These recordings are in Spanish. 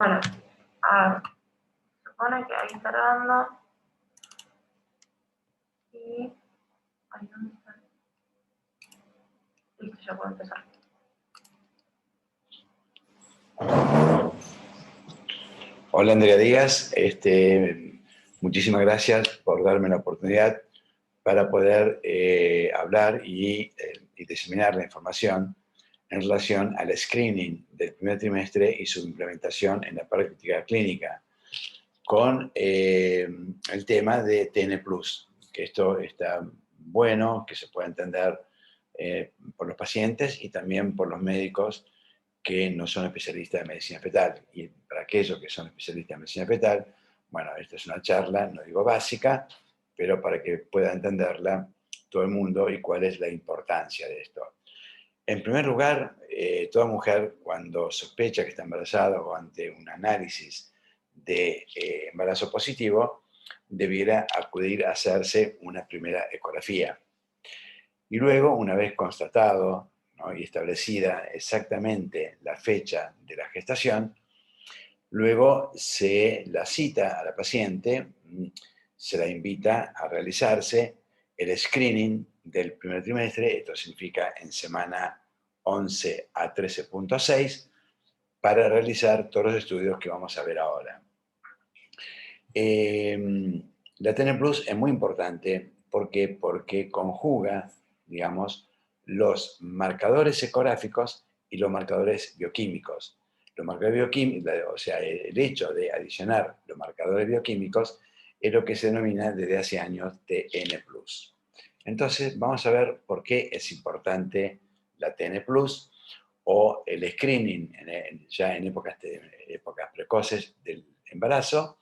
Bueno, se supone que ahí está grabando. Y... Ahí, ¿dónde está? Listo, ya puedo empezar. Hola Andrea Díaz, muchísimas gracias por darme la oportunidad para poder hablar y diseminar la información en relación al screening del primer trimestre y su implementación en la práctica clínica con el tema de TN+, que esto está bueno, que se pueda entender por los pacientes y también por los médicos que no son especialistas de medicina fetal. Y para aquellos que son especialistas de medicina fetal, bueno, esta es una charla, no digo básica, pero para que pueda entenderla todo el mundo y cuál es la importancia de esto. En primer lugar, toda mujer cuando sospecha que está embarazada o ante un análisis de embarazo positivo, debiera acudir a hacerse una primera ecografía. Y luego, una vez constatado, ¿no?, y establecida exactamente la fecha de la gestación, luego se la cita a la paciente, se la invita a realizarse el screening del primer trimestre, esto significa en semana 11 a 13.6, para realizar todos los estudios que vamos a ver ahora. La TN Plus es muy importante porque conjuga, digamos, los marcadores ecográficos y los marcadores bioquímicos. Los marcadores bioquímicos, o sea, el hecho de adicionar los marcadores bioquímicos es lo que se denomina desde hace años TN+. Entonces, vamos a ver por qué es importante la TN+, o el screening ya en épocas precoces del embarazo,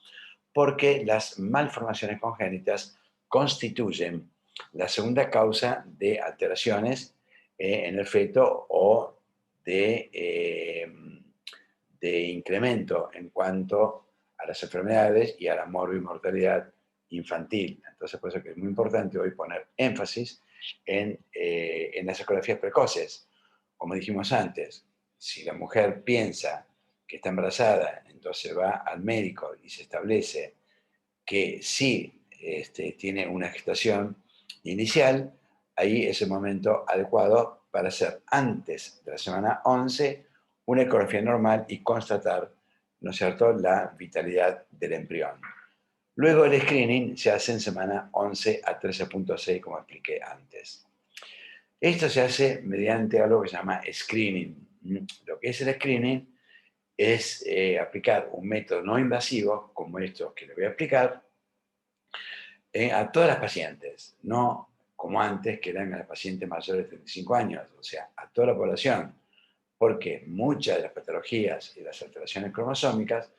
porque las malformaciones congénitas constituyen la segunda causa de alteraciones en el feto o de incremento en cuanto a las enfermedades y a la morbimortalidad infantil. Entonces, por eso que es muy importante hoy poner énfasis en las ecografías precoces. Como dijimos antes, si la mujer piensa que está embarazada, entonces va al médico y se establece que sí tiene una gestación inicial, ahí es el momento adecuado para hacer antes de la semana 11 una ecografía normal y constatar, ¿no es cierto?, la vitalidad del embrión. Luego el screening se hace en semana 11 a 13.6, como expliqué antes. Esto se hace mediante algo que se llama screening. Lo que es el screening es aplicar un método no invasivo, como esto que le voy a explicar, a todas las pacientes, no como antes, que eran a las pacientes mayores de 35 años, o sea, a toda la población, porque muchas de las patologías y las alteraciones cromosómicas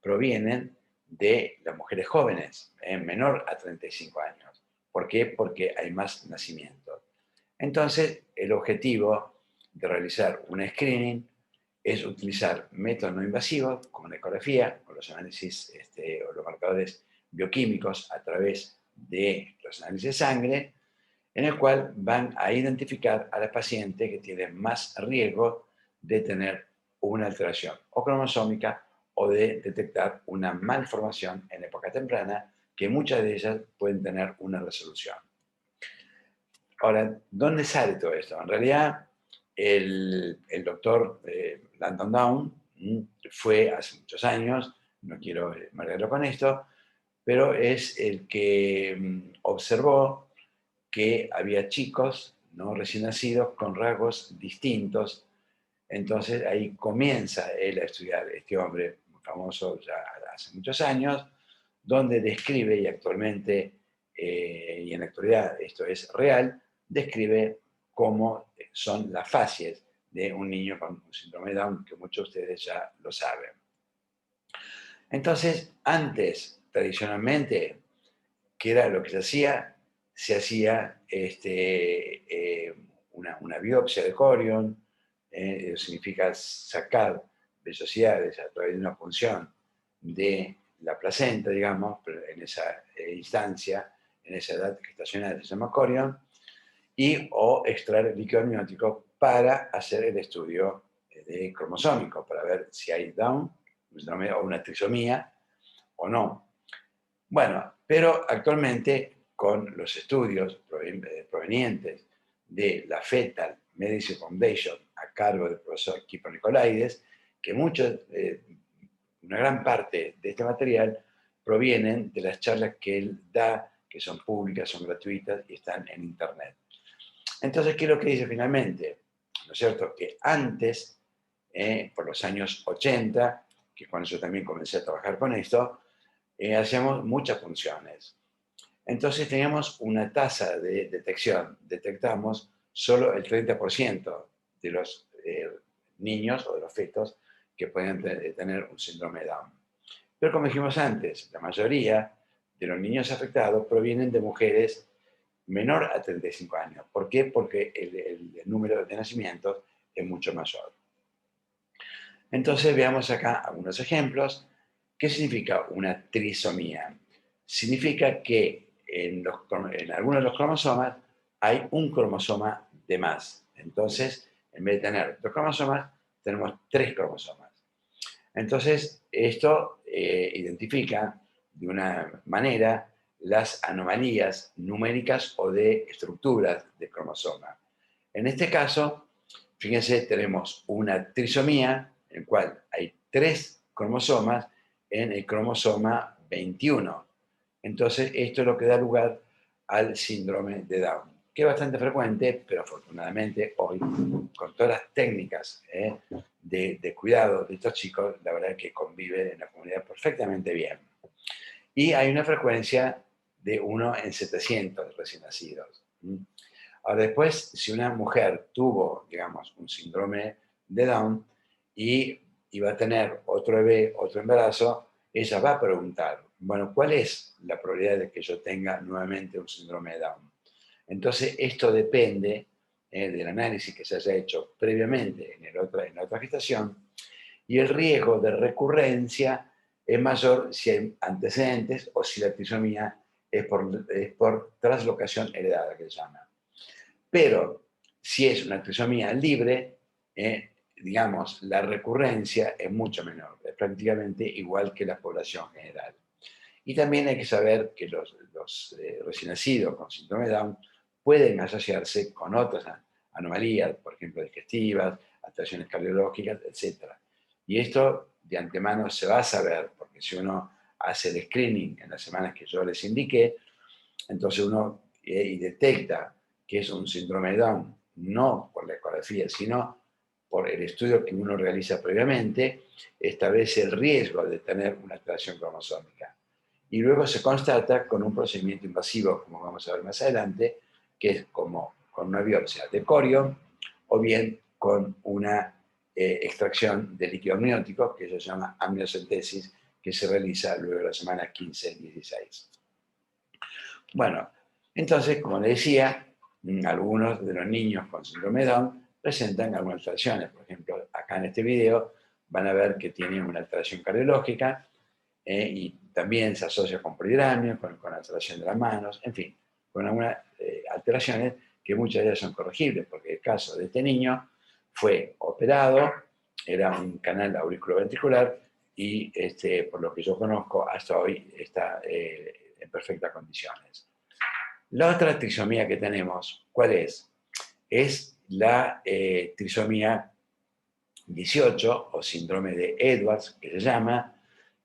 provienen de las mujeres jóvenes, menor a 35 años. ¿Por qué? Porque hay más nacimientos. Entonces, el objetivo de realizar un screening es utilizar métodos no invasivos, como la ecografía, o los análisis o los marcadores bioquímicos a través de los análisis de sangre, en el cual van a identificar a la paciente que tiene más riesgo de tener una alteración o cromosómica o de detectar una malformación en época temprana, que muchas de ellas pueden tener una resolución. Ahora, ¿dónde sale todo esto? En realidad, el doctor Langdon Down fue hace muchos años, no quiero marearlo con esto, pero es el que observó que había chicos, ¿no?, recién nacidos con rasgos distintos. Entonces ahí comienza él a estudiar, este hombre famoso ya hace muchos años, donde describe, y actualmente y en la actualidad esto es real, describe cómo son las fases de un niño con un síndrome de Down, que muchos de ustedes ya lo saben. Entonces, antes, tradicionalmente, ¿qué era lo que se hacía? Se hacía una biopsia de corion, significa sacar vellosidades a través de una punción de la placenta, digamos, pero en esa instancia, en esa edad gestacional se llama corion, y o extraer el líquido amniótico para hacer el estudio de cromosómico, para ver si hay Down un síndrome o una trisomía o no. Bueno, pero actualmente con los estudios provenientes de la Fetal Medicine Foundation a cargo del profesor Kipo Nicolaides, que una gran parte de este material provienen de las charlas que él da, que son públicas, son gratuitas y están en internet. Entonces, ¿qué es lo que dice finalmente? ¿No es cierto? Que antes, por los años 80, que cuando yo también comencé a trabajar con esto, hacíamos muchas funciones. Entonces teníamos una tasa de detección, detectamos solo el 30% de los niños o de los fetos que pueden tener un síndrome de Down. Pero como dijimos antes, la mayoría de los niños afectados provienen de mujeres menor a 35 años. ¿Por qué? Porque el número de nacimientos es mucho mayor. Entonces veamos acá algunos ejemplos. ¿Qué significa una trisomía? Significa que en algunos de los cromosomas hay un cromosoma de más. Entonces, en vez de tener 2 cromosomas, tenemos 3 cromosomas. Entonces, esto identifica de una manera las anomalías numéricas o de estructuras del cromosoma. En este caso, fíjense, tenemos una trisomía en la cual hay 3 cromosomas en el cromosoma 21. Entonces, esto es lo que da lugar al síndrome de Down, que es bastante frecuente, pero afortunadamente hoy, con todas las técnicas de cuidado de estos chicos, la verdad es que conviven en la comunidad perfectamente bien. Y hay una frecuencia de 1 en 700 recién nacidos. Ahora después, si una mujer tuvo, digamos, un síndrome de Down y va a tener otro bebé, otro embarazo, ella va a preguntar, bueno, ¿cuál es la probabilidad de que yo tenga nuevamente un síndrome de Down? Entonces, esto depende del análisis que se haya hecho previamente en la otra gestación, y el riesgo de recurrencia es mayor si hay antecedentes o si la trisomía es por traslocación heredada, que se llama. Pero si es una trisomía libre, digamos, la recurrencia es mucho menor, es prácticamente igual que la población general. Y también hay que saber que los recién nacidos con síndrome de Down pueden asociarse con otras anomalías, por ejemplo, digestivas, alteraciones cardiológicas, etc. Y esto de antemano se va a saber, porque si uno hace el screening en las semanas que yo les indiqué, entonces uno y detecta que es un síndrome de Down, no por la ecografía, sino por el estudio que uno realiza previamente, establece el riesgo de tener una alteración cromosómica. Y luego se constata con un procedimiento invasivo, como vamos a ver más adelante, que es como con una biopsia de corio o bien con una extracción de líquido amniótico, que se llama amniocentesis, que se realiza luego de la semana 15-16. Bueno, entonces, como le decía, algunos de los niños con síndrome de Down presentan algunas alteraciones. Por ejemplo, acá en este video van a ver que tienen una alteración cardiológica y también se asocia con polidramio, con alteración de las manos, en fin, con algunas alteraciones que muchas de ellas son corregibles, porque el caso de este niño fue operado, era un canal auriculoventricular y por lo que yo conozco hasta hoy está en perfectas condiciones. La otra trisomía que tenemos, ¿cuál es? Es la trisomía 18 o síndrome de Edwards, que se llama,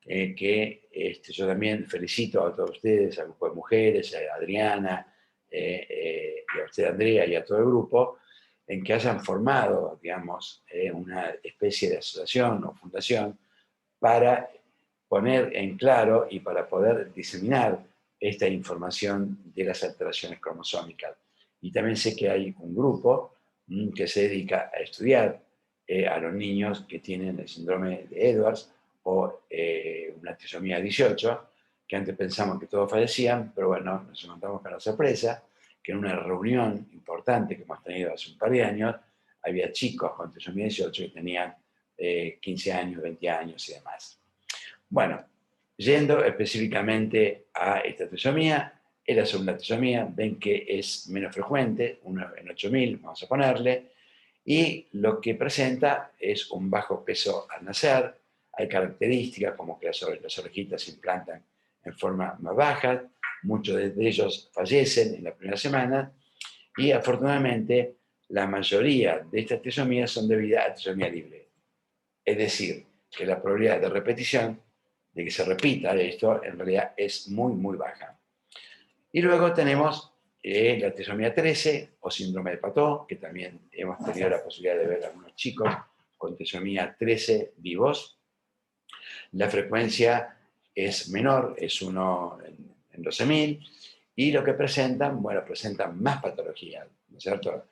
que yo también felicito a todos ustedes, al grupo de mujeres, a Adriana, y a usted, Andrea, y a todo el grupo, en que hayan formado, digamos, una especie de asociación o fundación para poner en claro y para poder diseminar esta información de las alteraciones cromosómicas. Y también sé que hay un grupo que se dedica a estudiar a los niños que tienen el síndrome de Edwards o una trisomía 18, que antes pensamos que todos fallecían, pero bueno, nos encontramos con la sorpresa que en una reunión importante que hemos tenido hace un par de años, había chicos con trisomía 18 que tenían 15 años, 20 años y demás. Bueno, yendo específicamente a esta trisomía, es la segunda trisomía, ven que es menos frecuente, 1 en 8.000, vamos a ponerle, y lo que presenta es un bajo peso al nacer, Hay características como que las orejitas se implantan en forma más baja, muchos de ellos fallecen en la primera semana y afortunadamente la mayoría de estas trisomías son debidas a trisomía libre. Es decir, que la probabilidad de repetición, de que se repita esto, en realidad es muy, muy baja. Y luego tenemos la trisomía 13 o síndrome de Pató, que también hemos tenido la posibilidad de ver a algunos chicos con trisomía 13 vivos. La frecuencia es menor, es 1 en 12.000, y lo que presentan, bueno, presentan más patologías, ¿no es cierto?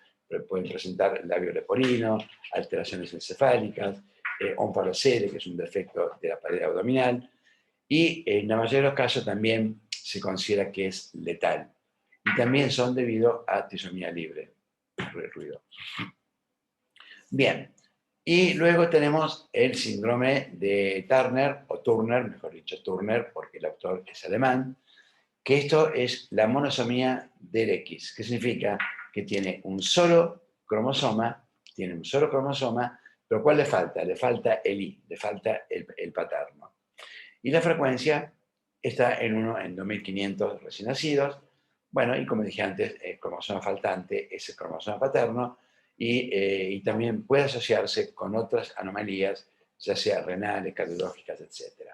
Pueden presentar labio leporino, alteraciones encefálicas, onfalocele, que es un defecto de la pared abdominal, y en la mayoría de los casos también se considera que es letal. Y también son debido a trisomía libre, ruido. Bien, y luego tenemos el síndrome de Turner, o Turner, mejor dicho, Turner, porque el autor es alemán, que esto es la monosomía del X, que significa que tiene un solo cromosoma, pero ¿cuál le falta? Le falta el Y, le falta el paterno. Y la frecuencia está en 1 en 2.500 recién nacidos. Bueno, y como dije antes, el cromosoma faltante es el cromosoma paterno y también puede asociarse con otras anomalías, ya sea renales, cardiológicas, etc.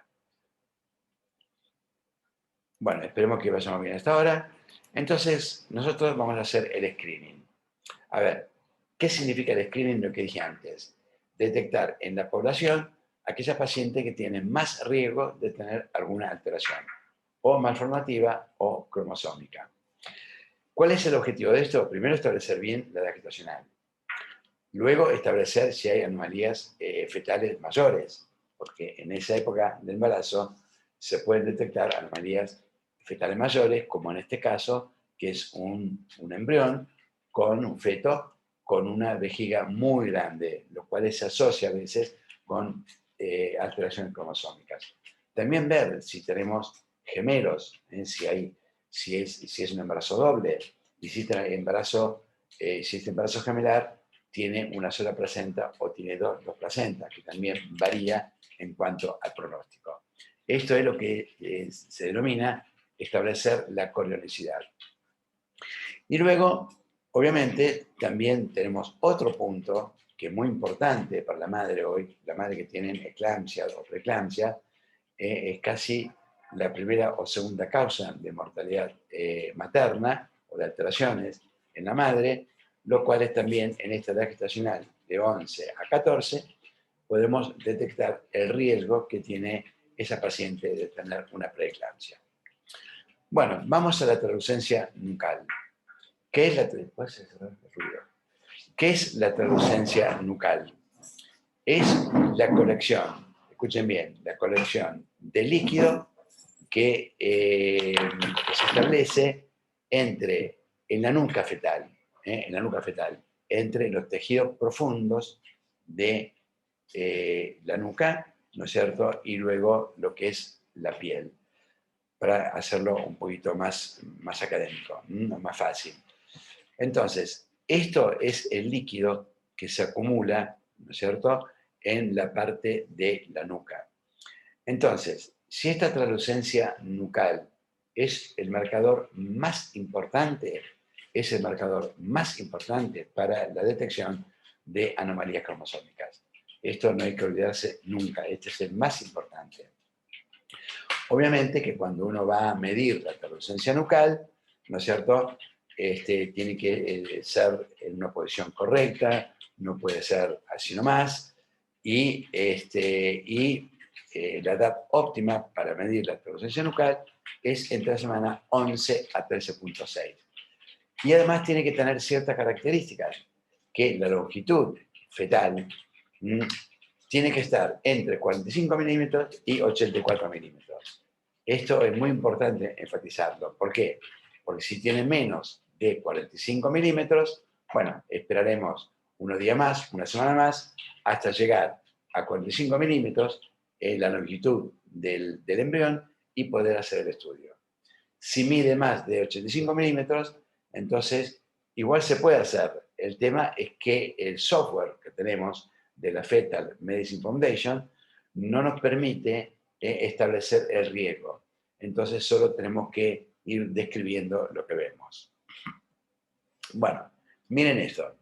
Bueno, esperemos que vayamos bien hasta ahora. Entonces, nosotros vamos a hacer el screening. A ver, ¿qué significa el screening? Lo que dije antes. Detectar en la población aquellas pacientes que tienen más riesgo de tener alguna alteración, o malformativa o cromosómica. ¿Cuál es el objetivo de esto? Primero, establecer bien la edad gestacional. Luego, establecer si hay anomalías fetales mayores, porque en esa época del embarazo se pueden detectar anomalías fetales mayores, como en este caso, que es un embrión con un feto con una vejiga muy grande, lo cual se asocia a veces con alteraciones cromosómicas. También ver si tenemos gemelos, si es un embarazo doble, y si este embarazo gemelar tiene una sola placenta o tiene dos placentas, que también varía en cuanto al pronóstico. Esto es lo que se denomina establecer la corionicidad. Y luego, obviamente, también tenemos otro punto que es muy importante para la madre hoy, la madre que tiene eclampsia o preeclampsia, es casi la primera o segunda causa de mortalidad materna o de alteraciones en la madre, lo cual es también en esta edad gestacional de 11 a 14, podemos detectar el riesgo que tiene esa paciente de tener una preeclampsia. Bueno, vamos a la traducencia nucal. ¿Qué es la traducencia nucal? Es la colección, escuchen bien, la colección de líquido que se establece en la nuca fetal, entre los tejidos profundos de la nuca, ¿no es cierto? Y luego lo que es la piel, para hacerlo un poquito más académico, más fácil. Entonces, esto es el líquido que se acumula, ¿no es cierto?, en la parte de la nuca. Entonces, si esta traducencia nucal es el marcador más importante, para la detección de anomalías cromosómicas. Esto no hay que olvidarse nunca, este es el más importante. Obviamente que cuando uno va a medir la traducencia nucal, ¿no es cierto?, tiene que ser en una posición correcta, no puede ser así nomás, y la edad óptima para medir la traducencia nucal es entre la semana 11 a 13.6. Y además tiene que tener ciertas características, que la longitud fetal tiene que estar entre 45 milímetros y 84 milímetros. Esto es muy importante enfatizarlo. ¿Por qué? Porque si tiene menos de 45 milímetros, bueno, esperaremos unos días más, una semana más, hasta llegar a 45 milímetros la longitud del embrión y poder hacer el estudio. Si mide más de 85 milímetros, entonces igual se puede hacer. El tema es que el software que tenemos de la Fetal Medicine Foundation no nos permite establecer el riesgo. Entonces solo tenemos que ir describiendo lo que vemos. Bueno, miren esto.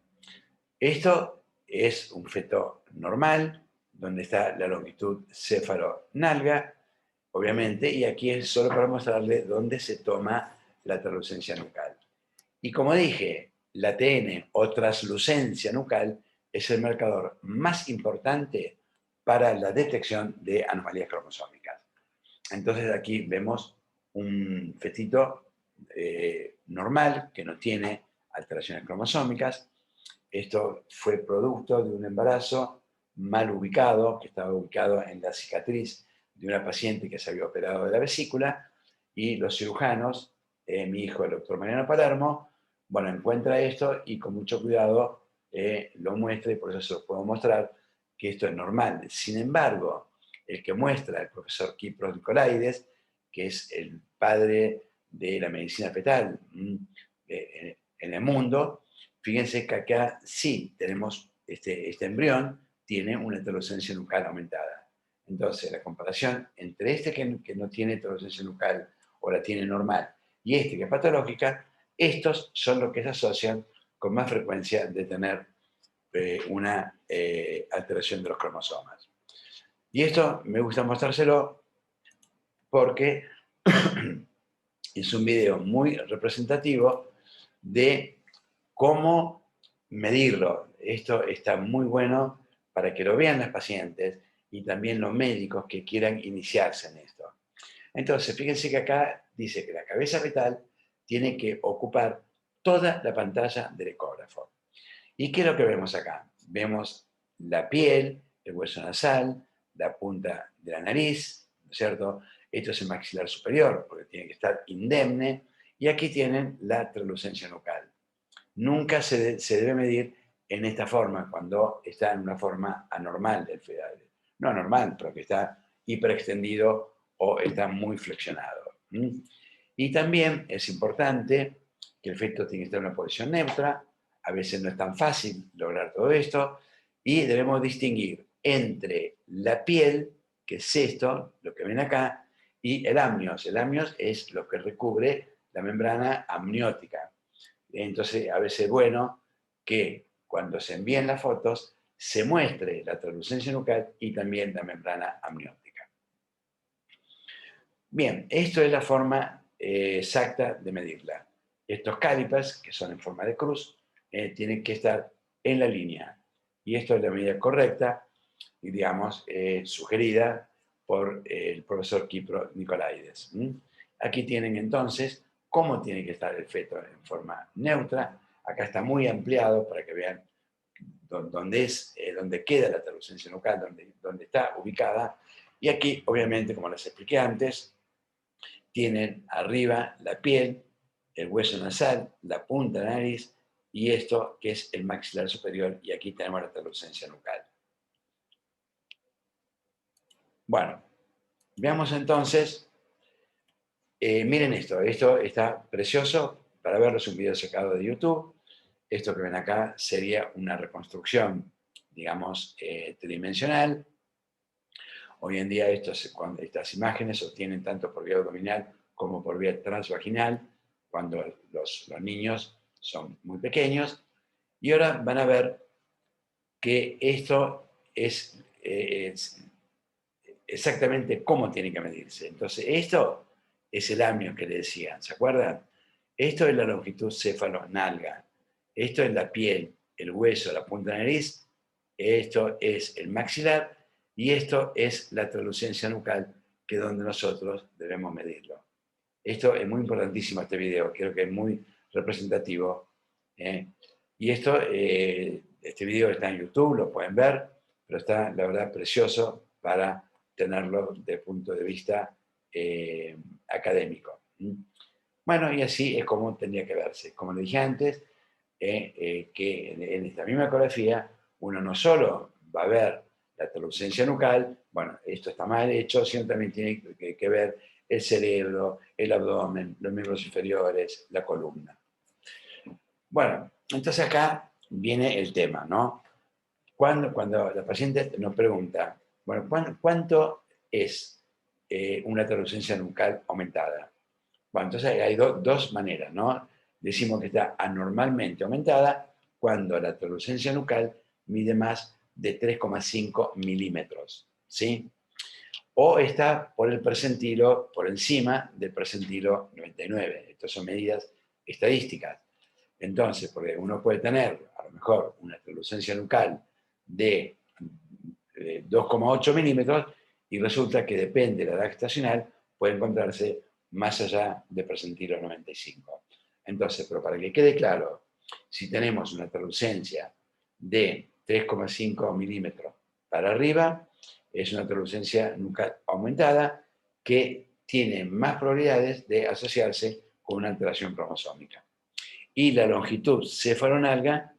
Esto es un feto normal, donde está la longitud céfalo-nalga, obviamente, y aquí es solo para mostrarle dónde se toma la translucencia nucal. Y como dije, la TN o translucencia nucal es el marcador más importante para la detección de anomalías cromosómicas. Entonces aquí vemos un fetito normal que no tiene alteraciones cromosómicas. Esto fue producto de un embarazo mal ubicado, que estaba ubicado en la cicatriz de una paciente que se había operado de la vesícula, y los cirujanos, mi hijo, el doctor Mariano Palermo, bueno, encuentra esto y con mucho cuidado lo muestra, y por eso se lo puedo mostrar, que esto es normal. Sin embargo, el que muestra, el profesor Kipros Nicolaides, que es el padre de la medicina fetal en el mundo, fíjense que acá sí tenemos este embrión, tiene una heteroscencia nucal aumentada. Entonces, la comparación entre este que no tiene heteroscencia nucal o la tiene normal y este que es patológica, estos son los que se asocian con más frecuencia de tener una alteración de los cromosomas. Y esto me gusta mostrárselo porque es un video muy representativo de cómo medirlo. Esto está muy bueno para que lo vean las pacientes y también los médicos que quieran iniciarse en esto. Entonces, fíjense que acá dice que la cabeza fetal tiene que ocupar toda la pantalla del ecógrafo. ¿Y qué es lo que vemos acá? Vemos la piel, el hueso nasal, la punta de la nariz, ¿no es cierto? Esto es el maxilar superior, porque tiene que estar indemne. Y aquí tienen la translucencia nucal. Nunca se debe medir en esta forma, cuando está en una forma anormal del fetal. No anormal, pero que está hiperextendido o está muy flexionado. Y también es importante que el feto tiene que estar en una posición neutra. A veces no es tan fácil lograr todo esto. Y debemos distinguir entre la piel, que es esto, lo que ven acá, y el amnios. El amnios es lo que recubre la membrana amniótica. Entonces, a veces es bueno que cuando se envíen las fotos se muestre la translucencia nucal y también la membrana amniótica. Bien, esto es la forma exacta de medirla. Estos calipers, que son en forma de cruz, tienen que estar en la línea. Y esto es la medida correcta y, digamos, sugerida por el profesor Kipros Nicolaides. Aquí tienen entonces cómo tiene que estar el feto en forma neutra. Acá está muy ampliado para que vean dónde queda la translucencia nucal, dónde está ubicada. Y aquí, obviamente, como les expliqué antes, tienen arriba la piel, el hueso nasal, la punta de la nariz y esto que es el maxilar superior, y aquí tenemos la translucencia nucal. Bueno, veamos entonces, miren esto está precioso para verlo, es un video sacado de YouTube. Esto que ven acá sería una reconstrucción, digamos, tridimensional. Hoy en día estas imágenes se obtienen tanto por vía abdominal como por vía transvaginal, cuando los niños son muy pequeños. Y ahora van a ver que esto es exactamente cómo tiene que medirse. Entonces, esto es el amnio que le decían, ¿se acuerdan? Esto es la longitud céfalo-nalga. Esto es la piel, el hueso, la punta de la nariz. Esto es el maxilar y esto es la translucencia nucal, que es donde nosotros debemos medirlo. Esto es muy importantísimo, este video, creo que es muy representativo. Y este video está en YouTube, lo pueden ver, pero está, la verdad, precioso para tenerlo desde el punto de vista académico. Bueno, y así es como tendría que verse. Como le dije antes, que en esta misma ecografía uno no solo va a ver la translucencia nucal, bueno, esto está mal hecho, sino también tiene que ver el cerebro, el abdomen, los miembros inferiores, la columna. Bueno, entonces acá viene el tema, ¿no? Cuando la paciente nos pregunta, Bueno, ¿cuánto es una translucencia nucal aumentada? Bueno, entonces hay dos maneras, ¿no? Decimos que está anormalmente aumentada cuando la translucencia nucal mide más de 3,5 milímetros, ¿sí? O está por el percentilo, por encima del percentilo 99. Estas son medidas estadísticas. Entonces, porque uno puede tener a lo mejor una translucencia nucal de 2,8 milímetros y resulta que depende de la edad estacional, puede encontrarse más allá del percentilo 95. Entonces, pero para que quede claro, si tenemos una translucencia de 3,5 milímetros para arriba, es una translucencia nucal aumentada que tiene más probabilidades de asociarse con una alteración cromosómica. Y la longitud cefalonalga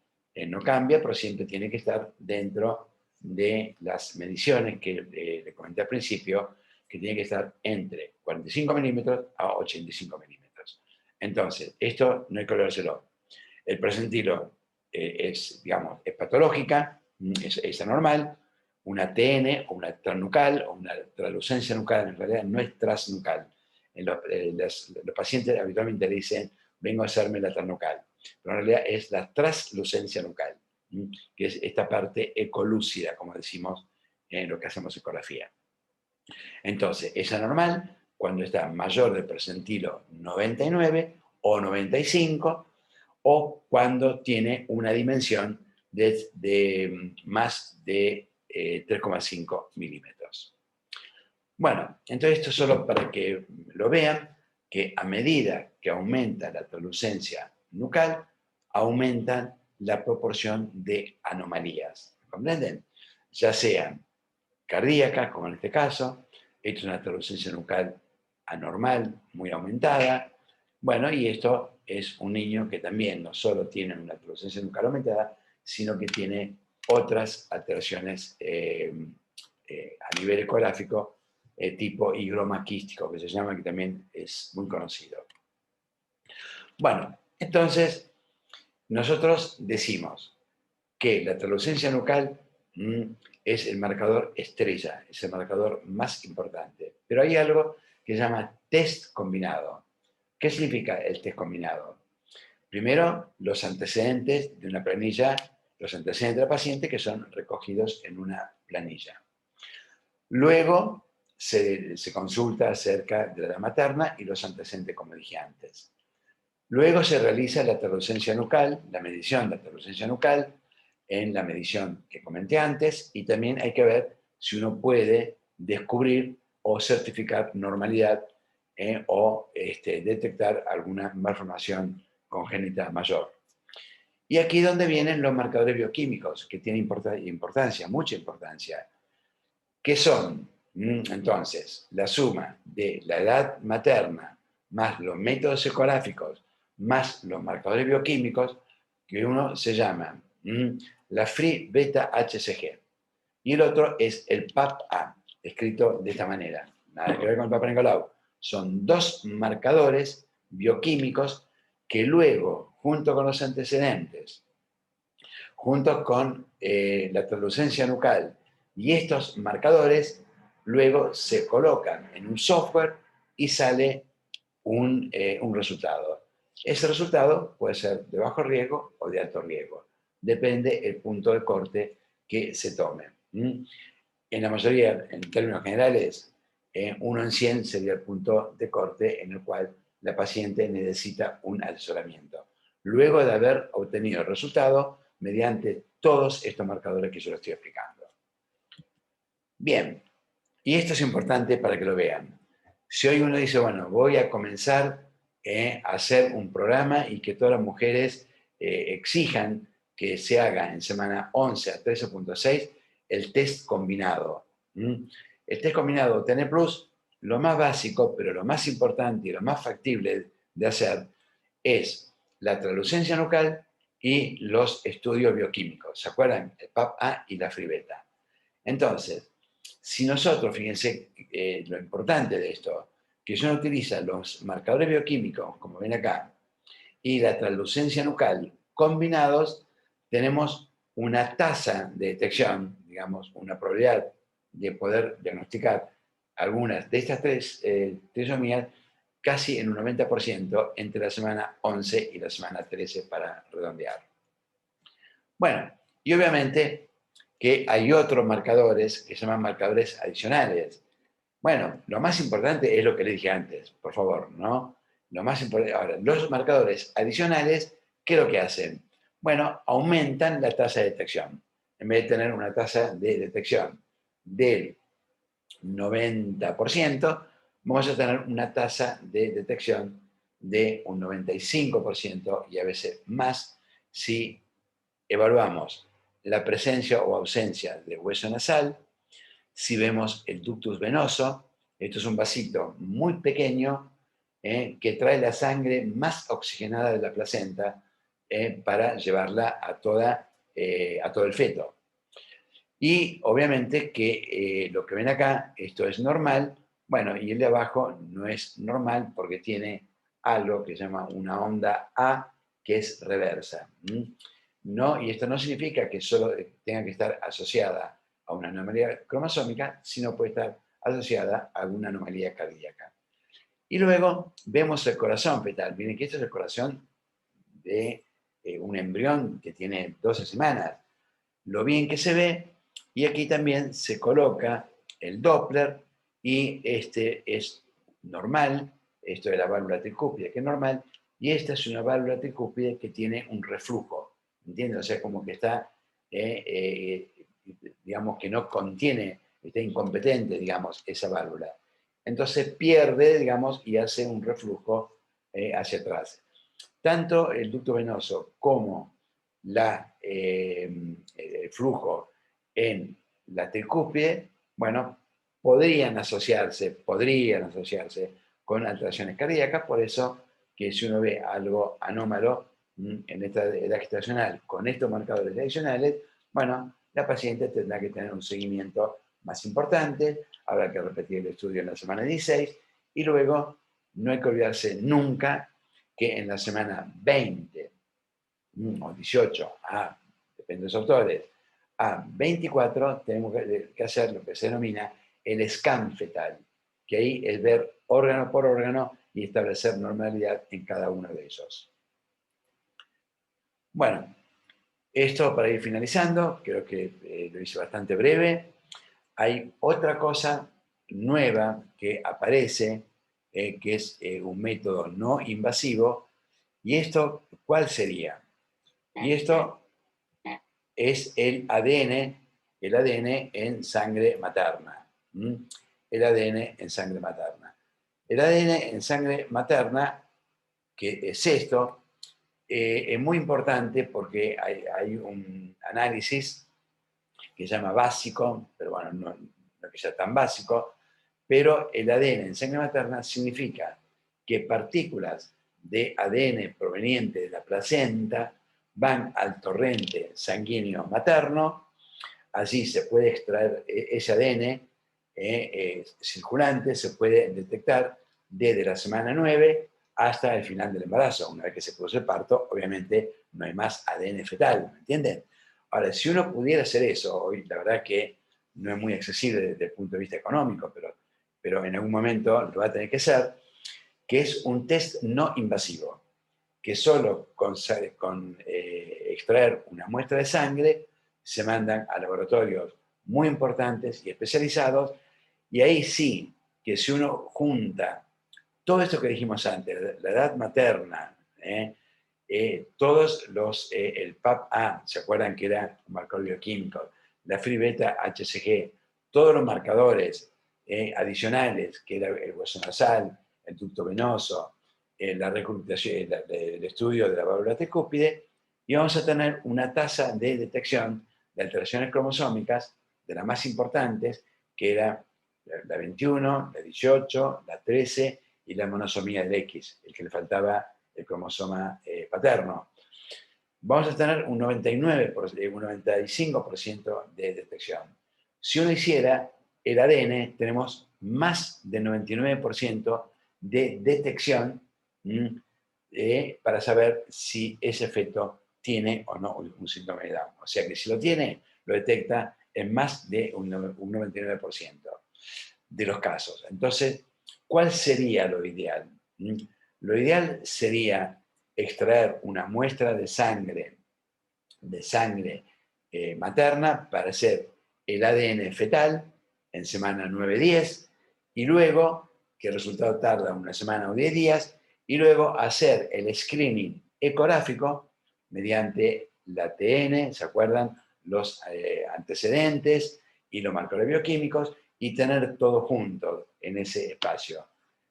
no cambia, pero siempre tiene que estar dentro de las mediciones que le comenté al principio, que tiene que estar entre 45 milímetros a 85 milímetros. Entonces, esto no hay que olvidárselo. El percentilo es, digamos, es patológica, es anormal. Una TN o una transnucal o una translucencia nucal en realidad no es transnucal. Los pacientes habitualmente dicen, vengo a hacerme la transnucal, pero en realidad es la translucencia nucal, que es esta parte ecolúcida, como decimos en lo que hacemos ecografía. Entonces, es anormal cuando está mayor del percentilo 99 o 95, o cuando tiene una dimensión de más de 3,5 milímetros. Bueno, entonces esto solo para que lo vean, que a medida que aumenta la translucencia nucal, aumenta la proporción de anomalías. ¿Comprenden? Ya sean cardíacas, como en este caso, esto es una translucencia nucal anormal, muy aumentada. Bueno, y esto es un niño que también no solo tiene una translucencia nucal aumentada, sino que tiene otras alteraciones a nivel ecográfico tipo higroma quístico, que se llama, que también es muy conocido. Bueno, entonces, nosotros decimos que la translucencia nucal es el marcador estrella, es el marcador más importante. Pero hay algo que se llama test combinado. ¿Qué significa el test combinado? Primero, los antecedentes de una planilla, los antecedentes del paciente que son recogidos en una planilla. Luego, se consulta acerca de la edad materna y los antecedentes, como dije antes. Luego se realiza la translucencia nucal, la medición de la translucencia nucal, en la medición que comenté antes, y también hay que ver si uno puede descubrir o certificar normalidad o detectar alguna malformación congénita mayor. Y aquí es donde vienen los marcadores bioquímicos, que tienen importancia, mucha importancia. ¿Qué son? Entonces, la suma de la edad materna más los métodos ecográficos más los marcadores bioquímicos, que uno se llama la Free Beta HCG y el otro es el PAP-A, escrito de esta manera. Nada que ver con el Papa Nicolau. Son dos marcadores bioquímicos que luego, junto con los antecedentes, junto con la translucencia nucal y estos marcadores, luego se colocan en un software y sale un resultado. Ese resultado puede ser de bajo riesgo o de alto riesgo. Depende el punto de corte que se tome. En la mayoría, en términos generales, 1 en 100 sería el punto de corte en el cual la paciente necesita un asesoramiento. Luego de haber obtenido el resultado mediante todos estos marcadores que yo les estoy explicando. Bien, y esto es importante para que lo vean. Si hoy uno dice, bueno, voy a comenzar a hacer un programa y que todas las mujeres exijan que se haga en semana 11 a 13.6 el test combinado. El test combinado TN Plus, lo más básico, pero lo más importante y lo más factible de hacer es la translucencia nucal y los estudios bioquímicos. ¿Se acuerdan? El PAP-A y la FreeBeta. Entonces, si nosotros, fíjense lo importante de esto, que si uno utiliza los marcadores bioquímicos, como ven acá, y la translucencia nucal combinados, tenemos una tasa de detección, digamos, una probabilidad de poder diagnosticar algunas de estas tres trisomías casi en un 90% entre la semana 11 y la semana 13 para redondear. Bueno, y obviamente que hay otros marcadores que se llaman marcadores adicionales. Bueno, lo más importante es lo que le dije antes, por favor, ¿no? Lo más importante, ahora, los marcadores adicionales, ¿qué es lo que hacen? Bueno, aumentan la tasa de detección. En vez de tener una tasa de detección del 90%, vamos a tener una tasa de detección de un 95% y a veces más si evaluamos la presencia o ausencia de hueso nasal, si vemos el ductus venoso. Esto es un vasito muy pequeño que trae la sangre más oxigenada de la placenta para llevarla a todo el feto. Y obviamente que lo que ven acá, esto es normal, bueno, y el de abajo no es normal porque tiene algo que se llama una onda A, que es reversa. No, y esto no significa que solo tenga que estar asociada a una anomalía cromosómica, sino puede estar asociada a alguna anomalía cardíaca. Y luego vemos el corazón fetal. Miren que este es el corazón de un embrión que tiene 12 semanas. Lo bien que se ve, y aquí también se coloca el Doppler, y este es normal, esto de la válvula tricúspide, que es normal, y esta es una válvula tricúspide que tiene un reflujo, ¿entiendes? O sea, como que está, digamos, que no contiene, está incompetente, digamos, esa válvula. Entonces pierde, digamos, y hace un reflujo hacia atrás. Tanto el ducto venoso como el flujo en la tricúspide, bueno, podrían asociarse con alteraciones cardíacas. Por eso que si uno ve algo anómalo en esta edad gestacional con estos marcadores adicionales, bueno, la paciente tendrá que tener un seguimiento más importante, habrá que repetir el estudio en la semana 16, y luego no hay que olvidarse nunca que en la semana 20 o 18, depende de los autores, a 24 tenemos que hacer lo que se denomina el scan fetal, que ahí es ver órgano por órgano y establecer normalidad en cada uno de ellos. Bueno, esto para ir finalizando, creo que lo hice bastante breve. Hay otra cosa nueva que aparece, que es un método no invasivo. ¿Y esto cuál sería? Y esto es el ADN en sangre materna. El ADN en sangre materna. El ADN en sangre materna, que es esto, es muy importante porque hay un análisis que se llama básico, pero bueno, no que sea tan básico, pero el ADN en sangre materna significa que partículas de ADN proveniente de la placenta van al torrente sanguíneo materno. Allí se puede extraer ese ADN circulante, se puede detectar desde la semana 9 hasta el final del embarazo. Una vez que se produce el parto, obviamente no hay más ADN fetal, ¿me entienden? Ahora, si uno pudiera hacer eso, hoy la verdad que no es muy accesible desde el punto de vista económico, pero en algún momento lo va a tener que hacer, que es un test no invasivo, que solo con extraer una muestra de sangre se mandan a laboratorios muy importantes y especializados, y ahí sí, que si uno junta todo esto que dijimos antes, la edad materna, todos el PAP-A, ¿se acuerdan que era un marcador bioquímico? La free beta HCG, todos los marcadores adicionales, que era el hueso nasal, el ducto venoso, la reclutación, el estudio de la válvula tricúspide, y vamos a tener una tasa de detección de alteraciones cromosómicas de las más importantes, que era la 21, la 18, la 13 y la monosomía del X, el que le faltaba el cromosoma paterno. Vamos a tener un 95% de detección. Si uno hiciera el ADN, tenemos más del 99% de detección para saber si ese feto tiene o no un síndrome de Down. O sea que si lo tiene, lo detecta en más de un 99% de los casos. Entonces, ¿cuál sería lo ideal? Lo ideal sería extraer una muestra de sangre materna para hacer el ADN fetal en semana 9-10 y luego, que el resultado tarda una semana o 10 días, y luego hacer el screening ecográfico mediante la TN, ¿se acuerdan? Los antecedentes y los marcadores bioquímicos y tener todo junto en ese espacio.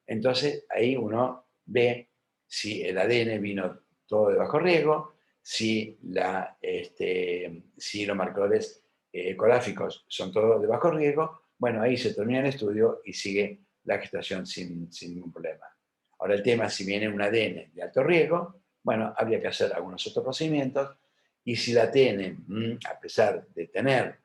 Entonces ahí uno ve si el ADN vino todo de bajo riesgo, si los marcadores ecográficos son todos de bajo riesgo, bueno, ahí se termina el estudio y sigue la gestación sin ningún problema. Ahora el tema, si viene un ADN de alto riesgo, bueno, habría que hacer algunos otros procedimientos, y si la ADN, a pesar de tener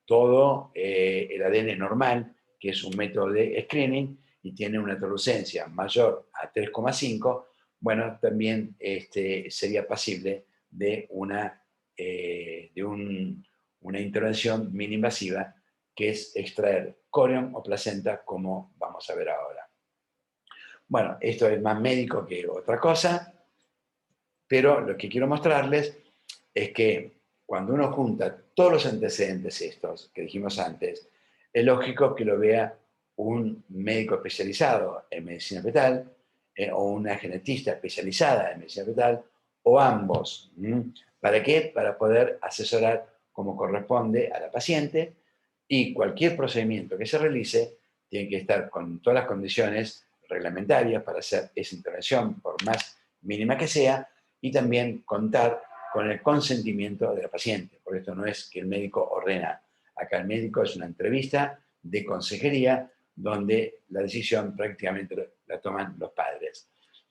todo el ADN normal, que es un método de screening, y tiene una tolucencia mayor a 3,5, bueno, también sería pasible de una intervención mini-invasiva, que es extraer corion o placenta, como vamos a ver ahora. Bueno, esto es más médico que otra cosa, pero lo que quiero mostrarles es que cuando uno junta todos los antecedentes estos que dijimos antes, es lógico que lo vea un médico especializado en medicina fetal, o una genetista especializada en medicina fetal, o ambos. ¿Para qué? Para poder asesorar como corresponde a la paciente, y cualquier procedimiento que se realice tiene que estar con todas las condiciones reglamentarias para hacer esa intervención, por más mínima que sea, y también contar con el consentimiento de la paciente, porque esto no es que el médico ordena. Acá el médico es una entrevista de consejería donde la decisión prácticamente la toman los padres.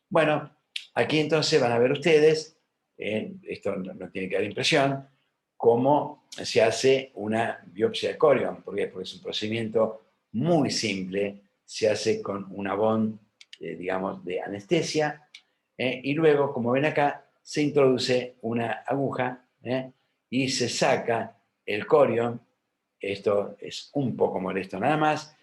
Bueno, aquí entonces van a ver ustedes, esto no tiene que dar impresión, cómo se hace una biopsia de corion. ¿Por qué? Porque es un procedimiento muy simple, se hace con un abón, digamos, de anestesia, y luego, como ven acá, se introduce una aguja y se saca el corion. Esto es un poco molesto nada más.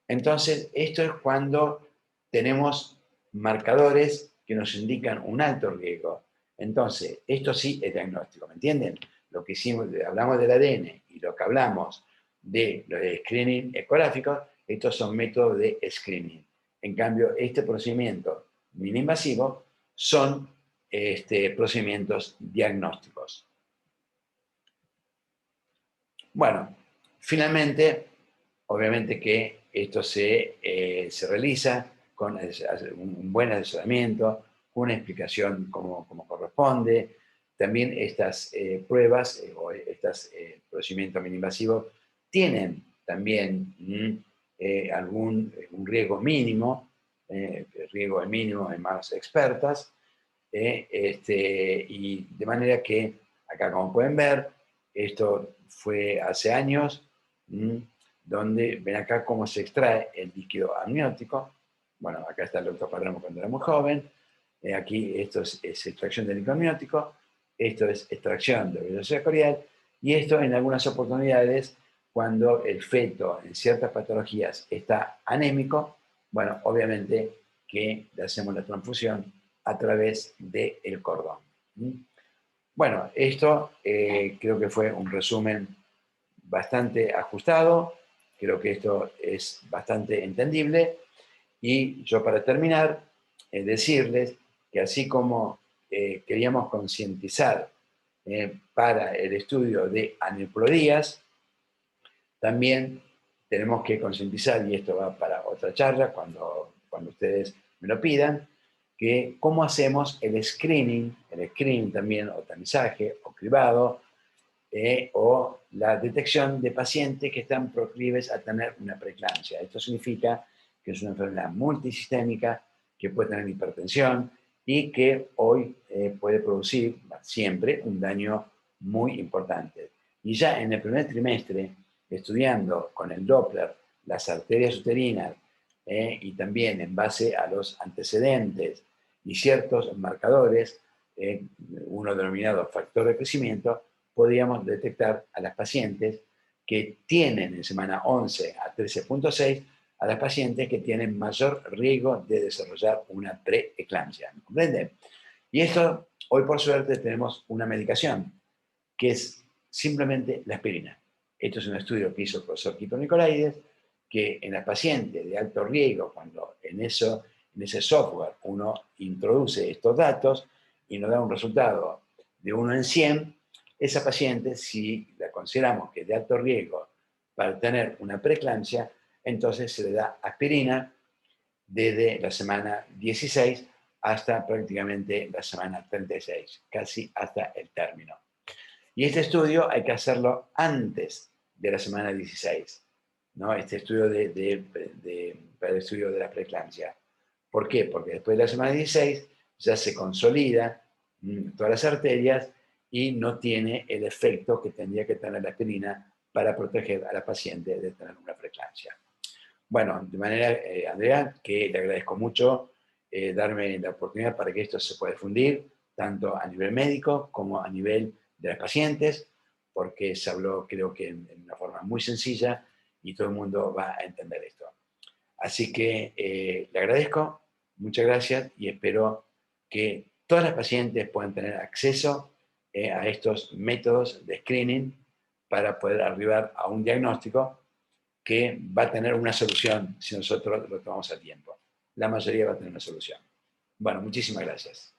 Entonces, esto es cuando tenemos marcadores que nos indican un alto riesgo. Entonces, esto sí es diagnóstico, ¿me entienden? Lo que hicimos, hablamos del ADN y lo que hablamos de los screening ecográficos, estos son métodos de screening. En cambio, este procedimiento mini-invasivo son procedimientos diagnósticos. Bueno, finalmente, obviamente que esto se realiza con un buen asesoramiento, una explicación como corresponde. También estas pruebas o estos procedimientos mini-invasivos tienen también un riesgo mínimo, el riesgo es mínimo en manos expertas, y de manera que, acá como pueden ver, esto fue hace años, donde ven acá cómo se extrae el líquido amniótico. Bueno, acá está el doctor Palermo cuando era muy joven. Aquí esto es extracción del líquido amniótico, esto es extracción de velocidad corial, y esto en algunas oportunidades, cuando el feto en ciertas patologías está anémico, bueno, obviamente que le hacemos la transfusión a través del cordón. Bueno, esto creo que fue un resumen bastante ajustado, creo que esto es bastante entendible, y yo, para terminar, decirles que así como queríamos concientizar para el estudio de aneuploidías, también tenemos que concientizar, y esto va para otra charla cuando ustedes me lo pidan, que cómo hacemos el screening también, o tamizaje, o cribado, o la detección de pacientes que están proclives a tener una preeclampsia. Esto significa que es una enfermedad multisistémica, que puede tener hipertensión y que hoy puede producir siempre un daño muy importante. Y ya en el primer trimestre, estudiando con el Doppler las arterias uterinas, y también en base a los antecedentes y ciertos marcadores, uno denominado factor de crecimiento, podíamos detectar a las pacientes que tienen en semana 11 a 13.6 a las pacientes que tienen mayor riesgo de desarrollar una preeclampsia. ¿Me comprenden? Y esto, hoy por suerte, tenemos una medicación, que es simplemente la aspirina. Esto es un estudio que hizo el profesor Quito Nicolaides, que en las pacientes de alto riesgo, cuando en ese software uno introduce estos datos y nos da un resultado de 1 en 100, esa paciente, si la consideramos que es de alto riesgo para tener una preeclampsia, entonces se le da aspirina desde la semana 16 hasta prácticamente la semana 36, casi hasta el término. Y este estudio hay que hacerlo antes de la semana 16, ¿no? Este estudio para el estudio de la preeclampsia. ¿Por qué? Porque después de la semana 16 ya se consolida todas las arterias y no tiene el efecto que tendría que tener la aspirina para proteger a la paciente de tener una preeclampsia. Bueno, de manera, Andrea, que le agradezco mucho darme la oportunidad para que esto se pueda difundir, tanto a nivel médico como a nivel de las pacientes, porque se habló, creo que en una forma muy sencilla y todo el mundo va a entender esto. Así que le agradezco, muchas gracias y espero que todas las pacientes puedan tener acceso a estos métodos de screening para poder arribar a un diagnóstico que va a tener una solución si nosotros lo tomamos a tiempo. La mayoría va a tener una solución. Bueno, muchísimas gracias.